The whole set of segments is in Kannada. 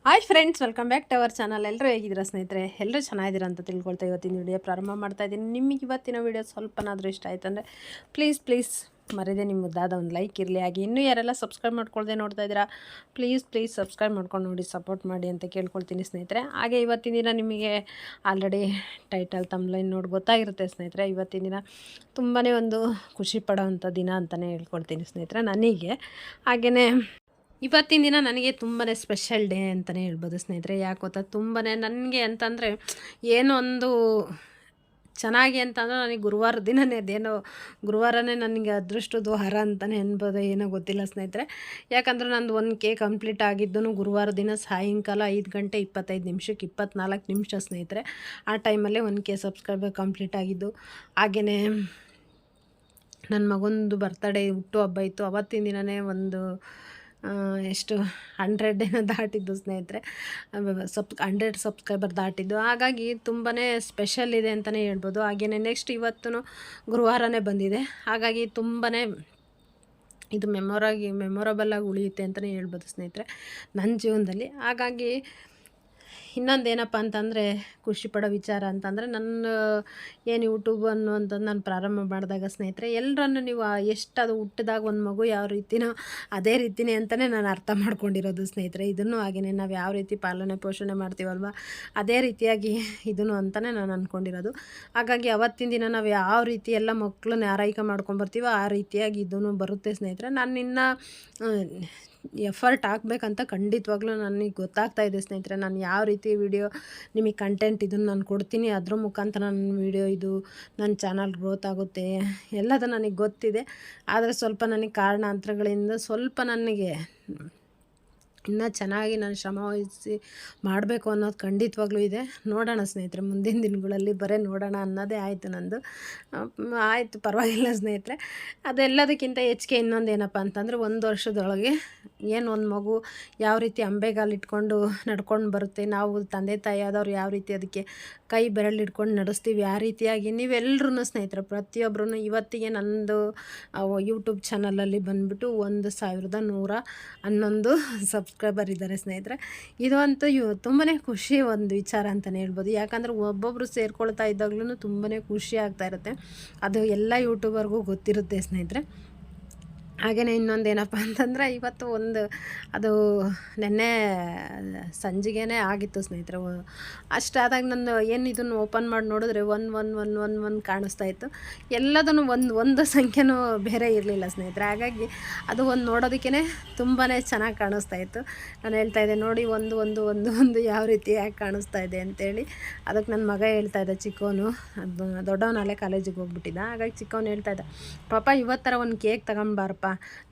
Hi friends, welcome back to our channel. ಎಲ್ಲರೂ ಹೇಗಿದ್ದೀರಾ ಸ್ನೇಹಿತರೆ? ಎಲ್ಲರೂ ಚೆನ್ನಾಗಿದ್ದೀರಾ ಅಂತ ತಿಳ್ಕೊಳ್ತಾ ಇವತ್ತಿನ ವಿಡಿಯೋ ಪ್ರಾರಂಭ ಮಾಡ್ತಾ ಇದ್ದೀನಿ. ನಿಮಗೆ ಇವತ್ತಿನ ವಿಡಿಯೋ ಸ್ವಲ್ಪನಾದರೂ ಇಷ್ಟ ಆಯ್ತು ಅಂದರೆ ಪ್ಲೀಸ್ ಮರಿದೆ ನಿಮ್ಮ ಮುದ್ದಾದ ಒಂದು ಲೈಕ್ ಇರಲಿ. ಹಾಗೆ ಇನ್ನೂ ಯಾರೆಲ್ಲ ಸಬ್ಸ್ಕ್ರೈಬ್ ಮಾಡ್ಕೊಳ್ದೆ ನೋಡ್ತಾ ಇದ್ದೀರಾ, ಪ್ಲೀಸ್ ಸಬ್ಸ್ಕ್ರೈಬ್ ಮಾಡ್ಕೊಂಡು ನೋಡಿ, ಸಪೋರ್ಟ್ ಮಾಡಿ ಅಂತ ಕೇಳ್ಕೊಳ್ತೀನಿ ಸ್ನೇಹಿತರೆ. ಹಾಗೆ ಇವತ್ತಿನ ದಿನ ನಿಮಗೆ ಆಲ್ರೆಡಿ ಟೈಟಲ್ ತಮ್ಲೈನ್ ನೋಡಿ ಗೊತ್ತಾಗಿರುತ್ತೆ ಸ್ನೇಹಿತರೆ. ಇವತ್ತಿನ ದಿನ ತುಂಬಾ ಒಂದು ಖುಷಿ ಪಡೋವಂಥ ದಿನ ಅಂತಲೇ ಹೇಳ್ಕೊಳ್ತೀನಿ ಸ್ನೇಹಿತರೆ ನನಗೆ. ಹಾಗೆಯೇ ಇವತ್ತಿನ ದಿನ ನನಗೆ ತುಂಬಾ ಸ್ಪೆಷಲ್ ಡೇ ಅಂತಲೇ ಹೇಳ್ಬೋದು ಸ್ನೇಹಿತರೆ. ಯಾಕೆ ಗೊತ್ತಾ, ತುಂಬಾ ನನಗೆ ಅಂತಂದರೆ ಏನೋ ಒಂದು ಚೆನ್ನಾಗಿ ಅಂತಂದರೆ ನನಗೆ ಗುರುವಾರ ದಿನವೇ ಅದೇನೋ ಗುರುವಾರನೇ ನನಗೆ ಅದೃಷ್ಟದ ವಾರ ಅಂತಲೇ ಅನ್ಬೋದು, ಏನೋ ಗೊತ್ತಿಲ್ಲ ಸ್ನೇಹಿತರೆ. ಯಾಕಂದರೆ ನಂದು 1K ಕಂಪ್ಲೀಟ್ ಆಗಿದ್ದು ಗುರುವಾರ ದಿನ ಸಾಯಂಕಾಲ 5:25 24 ನಿಮಿಷ ಸ್ನೇಹಿತರೆ. ಆ ಟೈಮಲ್ಲೇ 1K ಸಬ್ಸ್ಕ್ರೈಬರ್ ಕಂಪ್ಲೀಟ್ ಆಗಿದ್ದು. ಹಾಗೆಯೇ ನನ್ನ ಮಗಂದು ಬರ್ತಡೇ ಹುಟ್ಟುಹಬ್ಬ ಇತ್ತು. ಅವತ್ತಿನ ದಿನವೇ ಒಂದು ಎಷ್ಟು 100 ದಾಟಿದ್ದು ಸ್ನೇಹಿತರೆ, 100 ಸಬ್ಸ್ಕ್ರೈಬರ್ ದಾಟಿದ್ದು. ಹಾಗಾಗಿ ತುಂಬಾ ಸ್ಪೆಷಲ್ ಇದೆ ಅಂತಲೇ ಹೇಳ್ಬೋದು. ಹಾಗೆಯೇ ನೆಕ್ಸ್ಟ್ ಇವತ್ತು ಗುರುವಾರನೇ ಬಂದಿದೆ. ಹಾಗಾಗಿ ತುಂಬಾ ಇದು ಮೆಮೊರಬಲ್ ಆಗಿ ಉಳಿಯುತ್ತೆ ಅಂತಲೇ ಹೇಳ್ಬೋದು ಸ್ನೇಹಿತರೆ ನನ್ನ ಜೀವನದಲ್ಲಿ. ಹಾಗಾಗಿ ಇನ್ನೊಂದೇನಪ್ಪ ಅಂತಂದರೆ ಖುಷಿ ಪಡೋ ವಿಚಾರ ಅಂತಂದರೆ, ನನ್ನ ಏನು ಯೂಟ್ಯೂಬ್ ಅನ್ನುವಂಥದ್ದು ನಾನು ಪ್ರಾರಂಭ ಮಾಡಿದಾಗ ಸ್ನೇಹಿತರೆ, ಎಲ್ಲರನ್ನು ನೀವು ಎಷ್ಟು ಅದು ಹುಟ್ಟಿದಾಗ ಒಂದು ಮಗು ಯಾವ ರೀತಿನೋ ಅದೇ ರೀತಿಯೇ ಅಂತಲೇ ನಾನು ಅರ್ಥ ಮಾಡ್ಕೊಂಡಿರೋದು ಸ್ನೇಹಿತರೆ. ಇದನ್ನು ಹಾಗೆಯೇ ನಾವು ಯಾವ ರೀತಿ ಪಾಲನೆ ಪೋಷಣೆ ಮಾಡ್ತೀವಲ್ವ ಅದೇ ರೀತಿಯಾಗಿ ಇದನ್ನು ಅಂತಲೇ ನಾನು ಅಂದ್ಕೊಂಡಿರೋದು. ಹಾಗಾಗಿ ಅವತ್ತಿನ ದಿನ ನಾವು ಯಾವ ರೀತಿ ಎಲ್ಲ ಮಕ್ಕಳನ್ನ ಆರೈಕೆ ಮಾಡ್ಕೊಂಬರ್ತೀವೋ ಆ ರೀತಿಯಾಗಿ ಇದನ್ನು ಬರುತ್ತೆ ಸ್ನೇಹಿತರೆ. ನಾನು ಇನ್ನೂ ಎಫರ್ಟ್ ಹಾಕ್ಬೇಕಂತ ಖಂಡಿತವಾಗ್ಲೂ ನನಗೆ ಗೊತ್ತಾಗ್ತಾ ಇದೆ ಸ್ನೇಹಿತರೆ. ನಾನು ಯಾವ ರೀತಿ ವಿಡಿಯೋ ನಿಮಗೆ ಕಂಟೆಂಟ್ ಇದನ್ನು ನಾನು ಕೊಡ್ತೀನಿ, ಅದ್ರ ಮುಖಾಂತರ ನನ್ನ ವಿಡಿಯೋ ಇದು ನನ್ನ ಚಾನಲ್ ಗ್ರೋತ್ ಆಗುತ್ತೆ ಎಲ್ಲದು ನನಗೆ ಗೊತ್ತಿದೆ. ಆದರೆ ಸ್ವಲ್ಪ ನನಗೆ ಕಾರಣಾಂತರಗಳಿಂದ ಸ್ವಲ್ಪ ನನಗೆ ಇನ್ನೂ ಚೆನ್ನಾಗಿ ನಾನು ಶ್ರಮ ವಹಿಸಿ ಮಾಡಬೇಕು ಅನ್ನೋದು ಖಂಡಿತವಾಗ್ಲೂ ಇದೆ. ನೋಡೋಣ ಸ್ನೇಹಿತರೆ, ಮುಂದಿನ ದಿನಗಳಲ್ಲಿ ಬರೀ ನೋಡೋಣ ಅನ್ನೋದೇ ಆಯಿತು ನಂದು. ಆಯಿತು, ಪರವಾಗಿಲ್ಲ ಸ್ನೇಹಿತರೆ. ಅದೆಲ್ಲದಕ್ಕಿಂತ ಹೆಚ್ಚಿಗೆ ಇನ್ನೊಂದು ಏನಪ್ಪ ಅಂತಂದರೆ, 1 ವರ್ಷದೊಳಗೆ ಏನು ಒಂದು ಮಗು ಯಾವ ರೀತಿ ಅಂಬೆಗಾಲಿಟ್ಕೊಂಡು ನಡ್ಕೊಂಡು ಬರುತ್ತೆ, ನಾವು ತಂದೆ ತಾಯಿ ಆದವ್ರು ಯಾವ ರೀತಿ ಅದಕ್ಕೆ ಕೈ ಬೆರಳಿಟ್ಕೊಂಡು ನಡೆಸ್ತೀವಿ, ಆ ರೀತಿಯಾಗಿ ನೀವೆಲ್ಲರೂ ಸ್ನೇಹಿತರೆ ಪ್ರತಿಯೊಬ್ಬರೂ ಇವತ್ತಿಗೆ ನಂದು ಯೂಟ್ಯೂಬ್ ಚಾನಲಲ್ಲಿ ಬಂದುಬಿಟ್ಟು 1111 ಸಬ್ಸ್ಕ್ರೈಬರ್ ಇದ್ದಾರೆ ಸ್ನೇಹಿತರೆ. ಇದು ಅಂತೂ ತುಂಬಾ ಖುಷಿ ಒಂದು ವಿಚಾರ ಅಂತಲೇ ಹೇಳ್ಬೋದು. ಯಾಕಂದರೆ ಒಬ್ಬೊಬ್ಬರು ಸೇರ್ಕೊಳ್ತಾ ಇದ್ದಾಗ್ಲೂ ತುಂಬಾ ಖುಷಿ ಆಗ್ತಾ ಇರುತ್ತೆ. ಅದು ಎಲ್ಲ ಯೂಟ್ಯೂಬರ್ಗೂ ಗೊತ್ತಿರುತ್ತೆ ಸ್ನೇಹಿತರೆ. ಹಾಗೆಯೇ ಇನ್ನೊಂದೇನಪ್ಪ ಅಂತಂದರೆ, ಇವತ್ತು ಅದು ನೆನ್ನೆ ಸಂಜೆಗೇ ಆಗಿತ್ತು ಸ್ನೇಹಿತರೆ. ಅಷ್ಟಾದಾಗ ನಾನು ಏನು ಇದನ್ನು ಓಪನ್ ಮಾಡಿ ನೋಡಿದ್ರೆ 1111 ಕಾಣಿಸ್ತಾ ಇತ್ತು. ಎಲ್ಲದನ್ನು ಒಂದು ಸಂಖ್ಯೆನೂ ಬೇರೆ ಇರಲಿಲ್ಲ ಸ್ನೇಹಿತರೆ. ಹಾಗಾಗಿ ಅದು ಒಂದು ನೋಡೋದಕ್ಕೇ ತುಂಬಾ ಚೆನ್ನಾಗಿ ಕಾಣಿಸ್ತಾ ಇತ್ತು. ನಾನು ಹೇಳ್ತಾಯಿದ್ದೆ ನೋಡಿ, ಒಂದು ಯಾವ ರೀತಿ ಯಾಕೆ ಕಾಣಿಸ್ತಾ ಇದೆ ಅಂತೇಳಿ. ಅದಕ್ಕೆ ನನ್ನ ಮಗ ಹೇಳ್ತಾಯಿದ್ದ, ಚಿಕ್ಕವನು, ಅದು ದೊಡ್ಡವನಲ್ಲೇ ಕಾಲೇಜಿಗೆ ಹೋಗ್ಬಿಟ್ಟಿದ್ದ. ಹಾಗಾಗಿ ಚಿಕ್ಕವನು ಹೇಳ್ತಾಯಿದ್ದ, ಪಾಪ ಇವತ್ತರ ಒಂದು ಕೇಕ್ ತಗೊಂಬಾರಪ್ಪ,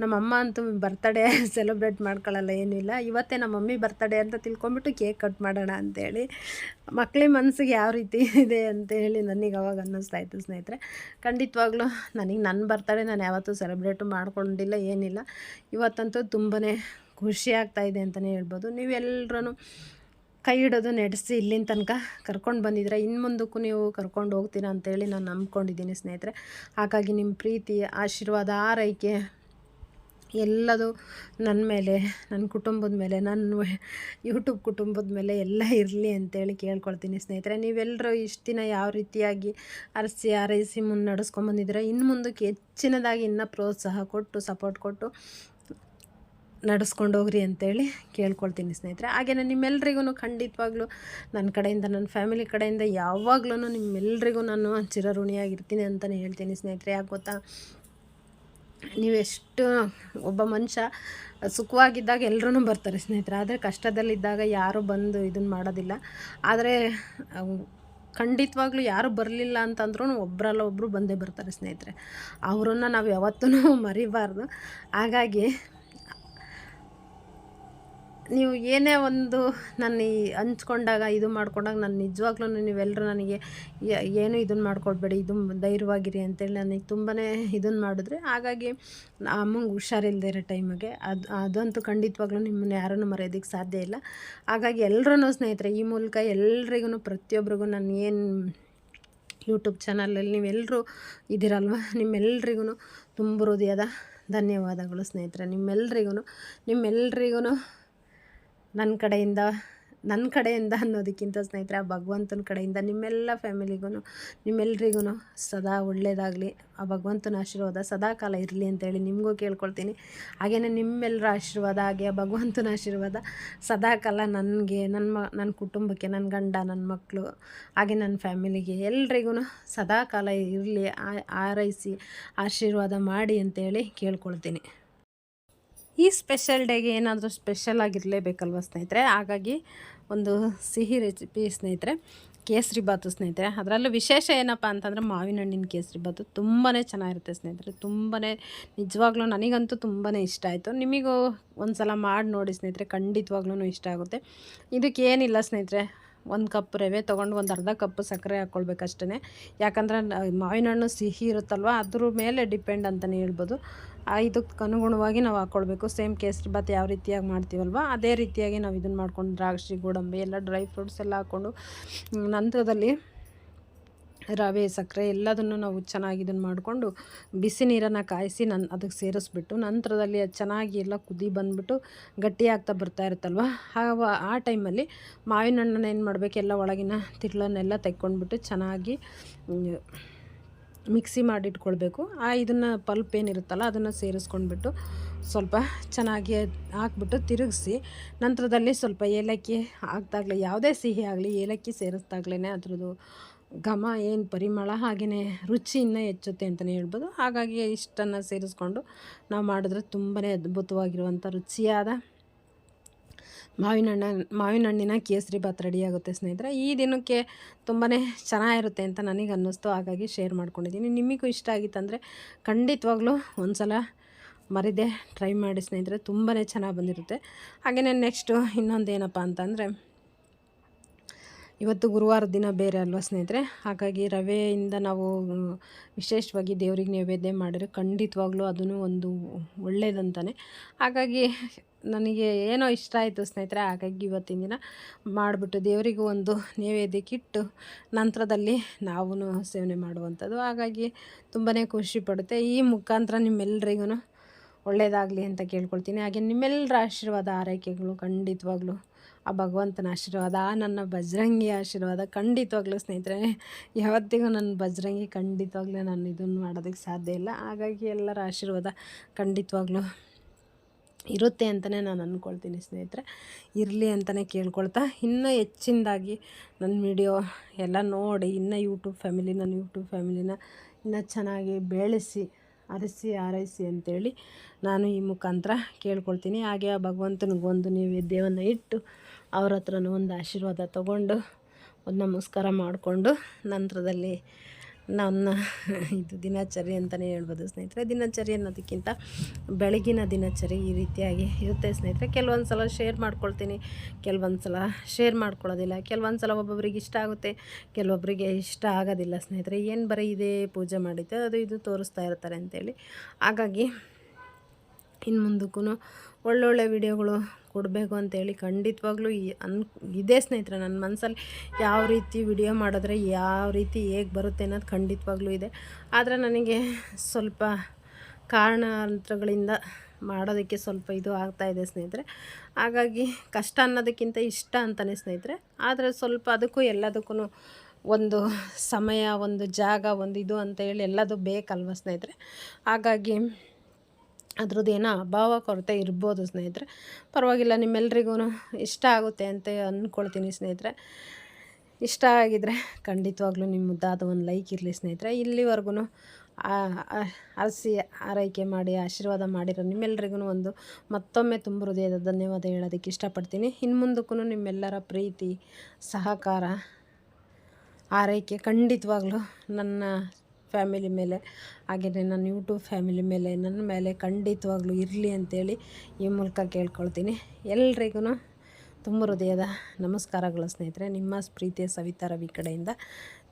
ನಮ್ಮಮ್ಮ ಅಂತೂ ಬರ್ತಡೇ ಸೆಲೆಬ್ರೇಟ್ ಮಾಡ್ಕೊಳ್ಳಲ್ಲ, ಏನಿಲ್ಲ, ಇವತ್ತೇ ನಮ್ಮ ಮಮ್ಮಿ ಬರ್ತಡೇ ಅಂತ ತಿಳ್ಕೊಂಬಿಟ್ಟು ಕೇಕ್ ಕಟ್ ಮಾಡೋಣ ಅಂತೇಳಿ. ಮಕ್ಕಳಿಗೆ ಮನಸ್ಸಿಗೆ ಯಾವ ರೀತಿ ಇದೆ ಅಂತೇಳಿ ನನಗೆ ಅವಾಗ ಅನ್ನಿಸ್ತಾ ಇತ್ತು ಸ್ನೇಹಿತರೆ. ಖಂಡಿತವಾಗ್ಲೂ ನನ್ನ ಬರ್ತಡೇ ನಾನು ಯಾವತ್ತೂ ಸೆಲೆಬ್ರೇಟು ಮಾಡ್ಕೊಂಡಿಲ್ಲ, ಏನಿಲ್ಲ. ಇವತ್ತಂತೂ ತುಂಬಾ ಖುಷಿ ಆಗ್ತಾಯಿದೆ ಅಂತಲೇ ಹೇಳ್ಬೋದು. ನೀವೆಲ್ಲರೂ ಕೈ ಹಿಡೋದು ನಡೆಸಿ ಇಲ್ಲಿನ ತನಕ ಕರ್ಕೊಂಡು ಬಂದಿದ್ರೆ ಇನ್ನು ಮುಂದಕ್ಕೂ ನೀವು ಕರ್ಕೊಂಡು ಹೋಗ್ತೀರಾ ಅಂತೇಳಿ ನಾನು ನಂಬ್ಕೊಂಡಿದ್ದೀನಿ ಸ್ನೇಹಿತರೆ. ಹಾಗಾಗಿ ನಿಮ್ಮ ಪ್ರೀತಿ, ಆಶೀರ್ವಾದ, ಆರೈಕೆ ಎಲ್ಲದು ನನ್ನ ಮೇಲೆ, ನನ್ನ ಕುಟುಂಬದ ಮೇಲೆ, ನನ್ನ ಯೂಟ್ಯೂಬ್ ಕುಟುಂಬದ ಮೇಲೆ ಎಲ್ಲ ಇರಲಿ ಅಂತೇಳಿ ಕೇಳ್ಕೊಳ್ತೀನಿ ಸ್ನೇಹಿತರೆ. ನೀವೆಲ್ಲರೂ ಇಷ್ಟು ದಿನ ಯಾವ ರೀತಿಯಾಗಿ ಆರೈಸಿ ಮುನ್ನಡೆಸ್ಕೊಂಬಂದಿದ್ದೀರ, ಇನ್ನು ಮುಂದಕ್ಕೆ ಹೆಚ್ಚಿನದಾಗಿ ಇನ್ನೂ ಪ್ರೋತ್ಸಾಹ ಕೊಟ್ಟು ಸಪೋರ್ಟ್ ಕೊಟ್ಟು ನಡೆಸ್ಕೊಂಡು ಹೋಗ್ರಿ ಅಂತೇಳಿ ಕೇಳ್ಕೊಳ್ತೀನಿ ಸ್ನೇಹಿತರೆ. ಹಾಗೆಯೇ ನಿಮ್ಮೆಲ್ರಿಗೂ ಖಂಡಿತವಾಗ್ಲೂ ನನ್ನ ಕಡೆಯಿಂದ, ನನ್ನ ಫ್ಯಾಮಿಲಿ ಕಡೆಯಿಂದ ಯಾವಾಗಲೂ ನಿಮ್ಮೆಲ್ರಿಗೂ ನಾನು ಚಿರಋಣಿಯಾಗಿರ್ತೀನಿ ಅಂತಲೇ ಹೇಳ್ತೀನಿ ಸ್ನೇಹಿತರೆ. ಯಾಕೆ ಗೊತ್ತಾ, ನೀವೆಷ್ಟು ಒಬ್ಬ ಮನುಷ್ಯ ಸುಖವಾಗಿದ್ದಾಗ ಎಲ್ಲರೂ ಬರ್ತಾರೆ ಸ್ನೇಹಿತರೆ, ಆದರೆ ಕಷ್ಟದಲ್ಲಿದ್ದಾಗ ಯಾರೂ ಬಂದು ಇದನ್ನು ಮಾಡೋದಿಲ್ಲ. ಆದರೆ ಖಂಡಿತವಾಗ್ಲೂ ಯಾರು ಬರಲಿಲ್ಲ ಅಂತಂದ್ರೂ ಒಬ್ಬರಲ್ಲ ಒಬ್ಬರು ಬಂದೇ ಬರ್ತಾರೆ ಸ್ನೇಹಿತರೆ. ಅವರನ್ನು ನಾವು ಯಾವತ್ತೂ ಮರಿಬಾರ್ದು. ಹಾಗಾಗಿ ನೀವು ಏನೇ ಒಂದು ನನ್ನ ಹಂಚ್ಕೊಂಡಾಗ ಇದು ಮಾಡ್ಕೊಂಡಾಗ ನಾನು ನಿಜವಾಗ್ಲೂ ನೀವೆಲ್ಲರೂ ನನಗೆ ಏನು ಇದನ್ನು ಮಾಡ್ಕೊಳ್ಬೇಡಿ, ಇದು ಧೈರ್ಯವಾಗಿರಿ ಅಂತೇಳಿ ನನಗೆ ತುಂಬಾ ಇದನ್ನು ಮಾಡಿದ್ರೆ. ಹಾಗಾಗಿ ಅಮ್ಮಂಗೆ ಹುಷಾರಿಲ್ಲದೆ ಇರೋ ಟೈಮಿಗೆ ಅದಂತೂ ಖಂಡಿತವಾಗ್ಲೂ ನಿಮ್ಮನ್ನು ಯಾರನ್ನು ಮರೆಯೋದಕ್ಕೆ ಸಾಧ್ಯ ಇಲ್ಲ. ಹಾಗಾಗಿ ಎಲ್ಲರೂ ಸ್ನೇಹಿತರೆ, ಈ ಮೂಲಕ ಎಲ್ರಿಗೂ ಪ್ರತಿಯೊಬ್ಬರಿಗೂ ನಾನು ಏನು ಯೂಟ್ಯೂಬ್ ಚಾನಲಲ್ಲಿ ನೀವೆಲ್ಲರೂ ಇದ್ದೀರಲ್ವ, ನಿಮ್ಮೆಲ್ರಿಗೂ ತುಂಬ ಹೃದಯದ ಧನ್ಯವಾದಗಳು ಸ್ನೇಹಿತರೆ. ನಿಮ್ಮೆಲ್ರಿಗೂ ನನ್ನ ಕಡೆಯಿಂದ ಅನ್ನೋದಕ್ಕಿಂತ ಸ್ನೇಹಿತರೆ ಆ ಭಗವಂತನ ಕಡೆಯಿಂದ ನಿಮ್ಮೆಲ್ಲ ಫ್ಯಾಮಿಲಿಗೂ ನಿಮ್ಮೆಲ್ರಿಗೂ ಸದಾ ಒಳ್ಳೆಯದಾಗಲಿ, ಆ ಭಗವಂತನ ಆಶೀರ್ವಾದ ಸದಾ ಕಾಲ ಇರಲಿ ಅಂತೇಳಿ ನಿಮಗೂ ಕೇಳ್ಕೊಳ್ತೀನಿ. ಹಾಗೆಯೇ ನಿಮ್ಮೆಲ್ಲರ ಆಶೀರ್ವಾದ, ಹಾಗೆ ಆ ಭಗವಂತನ ಆಶೀರ್ವಾದ ಸದಾ ಕಾಲ ನನಗೆ, ನನ್ನ ಕುಟುಂಬಕ್ಕೆ, ನನ್ನ ಗಂಡ, ನನ್ನ ಮಕ್ಕಳು, ಹಾಗೆ ನನ್ನ ಫ್ಯಾಮಿಲಿಗೆ ಎಲ್ರಿಗೂ ಸದಾ ಕಾಲ ಇರಲಿ, ಆರೈಸಿ ಆಶೀರ್ವಾದ ಮಾಡಿ ಅಂತೇಳಿ ಕೇಳ್ಕೊಳ್ತೀನಿ. ಈ ಸ್ಪೆಷಲ್ ಡೇಗೆ ಏನಾದರೂ ಸ್ಪೆಷಲ್ ಆಗಿರಲೇಬೇಕಲ್ವ ಸ್ನೇಹಿತರೆ. ಹಾಗಾಗಿ ಒಂದು ಸಿಹಿ ರೆಸಿಪಿ ಸ್ನೇಹಿತರೆ, ಕೇಸರಿ ಬಾತು ಸ್ನೇಹಿತರೆ. ಅದರಲ್ಲೂ ವಿಶೇಷ ಏನಪ್ಪ ಅಂತಂದರೆ ಮಾವಿನ ಹಣ್ಣಿನ ಕೇಸರಿ ಬಾತು ತುಂಬಾ ಚೆನ್ನಾಗಿರುತ್ತೆ ಸ್ನೇಹಿತರೆ. ನಿಜವಾಗ್ಲೂ ನನಗಂತೂ ತುಂಬಾ ಇಷ್ಟ ಆಯಿತು. ನಿಮಗೂ ಒಂದು ಸಲ ಮಾಡಿ ನೋಡಿ ಸ್ನೇಹಿತರೆ, ಖಂಡಿತವಾಗ್ಲೂ ಇಷ್ಟ ಆಗುತ್ತೆ. ಇದಕ್ಕೇನಿಲ್ಲ ಸ್ನೇಹಿತರೆ, 1 ಕಪ್ ರವೆ ತೊಗೊಂಡು ಒಂದು ಅರ್ಧ ಕಪ್ ಸಕ್ಕರೆ ಹಾಕ್ಕೊಳ್ಬೇಕಷ್ಟೇ. ಯಾಕಂದರೆ ಮಾವಿನ ಹಣ್ಣು ಸಿಹಿ ಇರುತ್ತಲ್ವ, ಅದ್ರ ಮೇಲೆ ಡಿಪೆಂಡ್ ಅಂತಲೇ ಹೇಳ್ಬೋದು. ಇದಕ್ಕೆ ಅನುಗುಣವಾಗಿ ನಾವು ಹಾಕ್ಕೊಳ್ಬೇಕು. ಸೇಮ್ ಕೇಸರಿ ಬಾತ್ ಯಾವ ರೀತಿಯಾಗಿ ಮಾಡ್ತೀವಲ್ವ ಅದೇ ರೀತಿಯಾಗಿ ನಾವು ಇದನ್ನು ಮಾಡ್ಕೊಂಡು ದ್ರಾಕ್ಷಿ, ಗೋಡಂಬಿ ಎಲ್ಲ ಡ್ರೈ ಫ್ರೂಟ್ಸ್ ಎಲ್ಲ ಹಾಕ್ಕೊಂಡು ನಂತರದಲ್ಲಿ ರವೆ, ಸಕ್ಕರೆ ಎಲ್ಲದನ್ನು ನಾವು ಚೆನ್ನಾಗಿ ಇದನ್ನು ಮಾಡಿಕೊಂಡು ಬಿಸಿ ನೀರನ್ನು ಕಾಯಿಸಿ ಅದಕ್ಕೆ ಸೇರಿಸ್ಬಿಟ್ಟು ನಂತರದಲ್ಲಿ ಅದು ಚೆನ್ನಾಗಿ ಎಲ್ಲ ಕುದಿ ಬಂದುಬಿಟ್ಟು ಗಟ್ಟಿ ಆಗ್ತಾ ಬರ್ತಾ ಇರುತ್ತಲ್ವ, ಆ ಟೈಮಲ್ಲಿ ಮಾವಿನ ಹಣ್ಣನ್ನು ಏನು ಮಾಡಬೇಕು, ಎಲ್ಲ ಒಳಗಿನ ತಿರುಳನ್ನೆಲ್ಲ ತೆಕ್ಕೊಂಡ್ಬಿಟ್ಟು ಚೆನ್ನಾಗಿ ಮಿಕ್ಸಿ ಮಾಡಿಟ್ಕೊಳ್ಬೇಕು. ಇದನ್ನು ಪಲ್ಪ್ ಏನಿರುತ್ತಲ್ಲ ಅದನ್ನು ಸೇರಿಸ್ಕೊಂಡ್ಬಿಟ್ಟು ಸ್ವಲ್ಪ ಚೆನ್ನಾಗಿ ಹಾಕ್ಬಿಟ್ಟು ತಿರುಗಿಸಿ ನಂತರದಲ್ಲಿ ಸ್ವಲ್ಪ ಏಲಕ್ಕಿ ಹಾಕ್ದಾಗಲೇ, ಯಾವುದೇ ಸಿಹಿ ಆಗಲಿ ಏಲಕ್ಕಿ ಸೇರಿಸ್ದಾಗ್ಲೇ ಅದ್ರದ್ದು ಘಮ ಏನು ಪರಿಮಳ, ಹಾಗೆಯೇ ರುಚಿ ಇನ್ನೂ ಹೆಚ್ಚುತ್ತೆ ಅಂತಲೇ ಹೇಳ್ಬೋದು. ಹಾಗಾಗಿ ಇಷ್ಟನ್ನು ಸೇರಿಸ್ಕೊಂಡು ನಾವು ಮಾಡಿದ್ರೆ ತುಂಬಾ ಅದ್ಭುತವಾಗಿರುವಂಥ ರುಚಿಯಾದ ಮಾವಿನ ಹಣ್ಣಿನ ಕೇಸರಿ ಬಾತ್ ರೆಡಿಯಾಗುತ್ತೆ ಸ್ನೇಹಿತರೆ. ಈ ದಿನಕ್ಕೆ ತುಂಬಾ ಚೆನ್ನಾಗಿರುತ್ತೆ ಅಂತ ನನಗೆ ಅನ್ನಿಸ್ತು, ಹಾಗಾಗಿ ಶೇರ್ ಮಾಡ್ಕೊಂಡಿದ್ದೀನಿ. ನಿಮಗೂ ಇಷ್ಟ ಆಗಿತ್ತಂದರೆ ಖಂಡಿತವಾಗ್ಲೂ ಒಂದು ಸಲ ಮರಿದೆ ಟ್ರೈ ಮಾಡಿ ಸ್ನೇಹಿತರೆ, ತುಂಬಾ ಚೆನ್ನಾಗಿ ಬಂದಿರುತ್ತೆ. ಹಾಗೆಯೇ ನೆಕ್ಸ್ಟು ಇನ್ನೊಂದೇನಪ್ಪ ಅಂತಂದರೆ, ಇವತ್ತು ಗುರುವಾರದ ದಿನ ಬೇರೆ ಅಲ್ವ ಸ್ನೇಹಿತರೆ. ಹಾಗಾಗಿ ರವೆಯಿಂದ ನಾವು ವಿಶೇಷವಾಗಿ ದೇವ್ರಿಗೆ ನೈವೇದ್ಯ ಮಾಡಿದ್ರೆ ಖಂಡಿತವಾಗ್ಲೂ ಅದೂ ಒಂದು ಒಳ್ಳೆಯದಂತಾನೆ. ಹಾಗಾಗಿ ನನಗೆ ಏನೋ ಇಷ್ಟ ಆಯಿತು ಸ್ನೇಹಿತರೆ. ಹಾಗಾಗಿ ಇವತ್ತಿನ ದಿನ ಮಾಡಿಬಿಟ್ಟು ದೇವರಿಗೂ ಒಂದು ನೈವೇದ್ಯಕ್ಕಿಟ್ಟು ನಂತರದಲ್ಲಿ ನಾವು ಸೇವನೆ ಮಾಡುವಂಥದ್ದು. ಹಾಗಾಗಿ ತುಂಬಾ ಖುಷಿ ಪಡುತ್ತೆ. ಈ ಮುಖಾಂತರ ನಿಮ್ಮೆಲ್ಲರಿಗೂ ಒಳ್ಳೆಯದಾಗಲಿ ಅಂತ ಕೇಳ್ಕೊಳ್ತೀನಿ. ಹಾಗೆ ನಿಮ್ಮೆಲ್ಲರ ಆಶೀರ್ವಾದ, ಆರೈಕೆಗಳು ಖಂಡಿತವಾಗ್ಲೂ ಆ ಭಗವಂತನ ಆಶೀರ್ವಾದ, ನನ್ನ ಬಜರಂಗಿ ಆಶೀರ್ವಾದ ಖಂಡಿತವಾಗ್ಲೂ ಸ್ನೇಹಿತರೆ. ಯಾವತ್ತಿಗೂ ನನ್ನ ಬಜರಂಗಿ ಖಂಡಿತವಾಗ್ಲೂ ನಾನು ಇದನ್ನು ಮಾಡೋದಕ್ಕೆ ಸಾಧ್ಯ ಇಲ್ಲ. ಹಾಗಾಗಿ ಎಲ್ಲರ ಆಶೀರ್ವಾದ ಖಂಡಿತವಾಗ್ಲೂ ಇರುತ್ತೆ ಅಂತಲೇ ನಾನು ಅಂದ್ಕೊಳ್ತೀನಿ ಸ್ನೇಹಿತರೆ. ಇರಲಿ ಅಂತಲೇ ಕೇಳ್ಕೊಳ್ತಾ, ಇನ್ನೂ ಹೆಚ್ಚಿನದಾಗಿ ನನ್ನ ವಿಡಿಯೋ ಎಲ್ಲ ನೋಡಿ ನನ್ನ ಯೂಟ್ಯೂಬ್ ಫ್ಯಾಮಿಲಿನ ಇನ್ನೂ ಚೆನ್ನಾಗಿ ಬೆಳೆಸಿ ಆರೈಸಿ ಅಂತೇಳಿ ನಾನು ಈ ಮುಖಾಂತರ ಕೇಳ್ಕೊಳ್ತೀನಿ. ಹಾಗೆ ಆ ಭಗವಂತನಿಗೊಂದು ನೈವೇದ್ಯವನ್ನು ಇಟ್ಟು ಅವ್ರ ಹತ್ರನೂ ಒಂದು ಆಶೀರ್ವಾದ ತೊಗೊಂಡು ಒಂದು ನಮಸ್ಕಾರ ಮಾಡಿಕೊಂಡು ನಂತರದಲ್ಲಿ ನನ್ನ ಇದು ದಿನಚರಿ ಅಂತಲೇ ಹೇಳ್ಬೋದು ಸ್ನೇಹಿತರೆ. ದಿನಚರಿ ಅನ್ನೋದಕ್ಕಿಂತ ಬೆಳಗಿನ ದಿನಚರಿ ಈ ರೀತಿಯಾಗಿ ಇರುತ್ತೆ ಸ್ನೇಹಿತರೆ. ಕೆಲವೊಂದು ಸಲ ಶೇರ್ ಮಾಡ್ಕೊಳ್ತೀನಿ, ಕೆಲವೊಂದು ಸಲ ಶೇರ್ ಮಾಡ್ಕೊಳ್ಳೋದಿಲ್ಲ. ಕೆಲವೊಂದು ಸಲ ಒಬ್ಬೊಬ್ರಿಗೆ ಇಷ್ಟ ಆಗುತ್ತೆ, ಕೆಲವೊಬ್ಬರಿಗೆ ಇಷ್ಟ ಆಗೋದಿಲ್ಲ ಸ್ನೇಹಿತರೆ. ಏನು ಬರೀ ಇದೇ ಪೂಜೆ ಮಾಡಿದ್ದೆ ಅದು ಇದು ತೋರಿಸ್ತಾ ಇರ್ತಾರೆ ಅಂತೇಳಿ. ಹಾಗಾಗಿ ಇನ್ನು ಮುಂದಕ್ಕೂ ಒಳ್ಳೊಳ್ಳೆ ವಿಡಿಯೋಗಳು ಕೊಡಬೇಕು ಅಂತೇಳಿ ಖಂಡಿತವಾಗ್ಲೂ ಇದೇ ಸ್ನೇಹಿತರೆ. ನನ್ನ ಮನಸ್ಸಲ್ಲಿ ಯಾವ ರೀತಿ ವಿಡಿಯೋ ಮಾಡಿದ್ರೆ ಯಾವ ರೀತಿ ಹೇಗೆ ಬರುತ್ತೆ ಅನ್ನೋದು ಖಂಡಿತವಾಗ್ಲೂ ಇದೆ. ಆದರೆ ನನಗೆ ಸ್ವಲ್ಪ ಕಾರಣಾಂತರಗಳಿಂದ ಮಾಡೋದಕ್ಕೆ ಸ್ವಲ್ಪ ಇದು ಆಗ್ತಾಯಿದೆ ಸ್ನೇಹಿತರೆ. ಹಾಗಾಗಿ ಕಷ್ಟ ಅನ್ನೋದಕ್ಕಿಂತ ಇಷ್ಟ ಅಂತಲೇ ಸ್ನೇಹಿತರೆ. ಆದರೆ ಸ್ವಲ್ಪ ಅದಕ್ಕೂ ಎಲ್ಲದಕ್ಕೂ ಒಂದು ಸಮಯ, ಒಂದು ಜಾಗ, ಒಂದು ಇದು ಅಂತೇಳಿ ಎಲ್ಲದು ಬೇಕಲ್ವ ಸ್ನೇಹಿತರೆ. ಹಾಗಾಗಿ ಅದ್ರದ್ದು ಏನೋ ಅಭಾವ ಕೊರತೆ ಇರ್ಬೋದು ಸ್ನೇಹಿತರೆ. ಪರವಾಗಿಲ್ಲ, ನಿಮ್ಮೆಲ್ರಿಗೂ ಇಷ್ಟ ಆಗುತ್ತೆ ಅಂತ ಅಂದ್ಕೊಳ್ತೀನಿ ಸ್ನೇಹಿತರೆ. ಇಷ್ಟ ಆಗಿದರೆ ಖಂಡಿತವಾಗ್ಲೂ ನಿಮ್ಮ ಮುದ್ದಾದ ಒಂದು ಲೈಕ್ ಇರಲಿ ಸ್ನೇಹಿತರೆ. ಇಲ್ಲಿವರೆಗೂ ಆರೈಕೆ ಮಾಡಿ ಆಶೀರ್ವಾದ ಮಾಡಿರೋ ನಿಮ್ಮೆಲ್ರಿಗೂ ಒಂದು ಮತ್ತೊಮ್ಮೆ ತುಂಬ ಹೃದಯದ ಧನ್ಯವಾದ ಹೇಳೋದಕ್ಕೆ ಇಷ್ಟಪಡ್ತೀನಿ. ಇನ್ನು ಮುಂದಕ್ಕೂ ನಿಮ್ಮೆಲ್ಲರ ಪ್ರೀತಿ, ಸಹಕಾರ, ಆರೈಕೆ ಖಂಡಿತವಾಗ್ಲೂ ನನ್ನ ಫ್ಯಾಮಿಲಿ ಮೇಲೆ, ಹಾಗೆಯೇ ನನ್ನ ಯೂಟ್ಯೂಬ್ ಫ್ಯಾಮಿಲಿ ಮೇಲೆ, ನನ್ನ ಮೇಲೆ ಖಂಡಿತವಾಗ್ಲೂ ಇರಲಿ ಅಂತೇಳಿ ಈ ಮೂಲಕ ಕೇಳ್ಕೊಳ್ತೀನಿ. ಎಲ್ರಿಗೂ ತುಂಬ ಹೃದಯದ ನಮಸ್ಕಾರಗಳು ಸ್ನೇಹಿತರೆ. ನಿಮ್ಮ ಪ್ರೀತಿಯ ಸವಿತಾ ರವಿ ಕಡೆಯಿಂದ.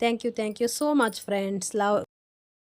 Thank you so much friends. Love.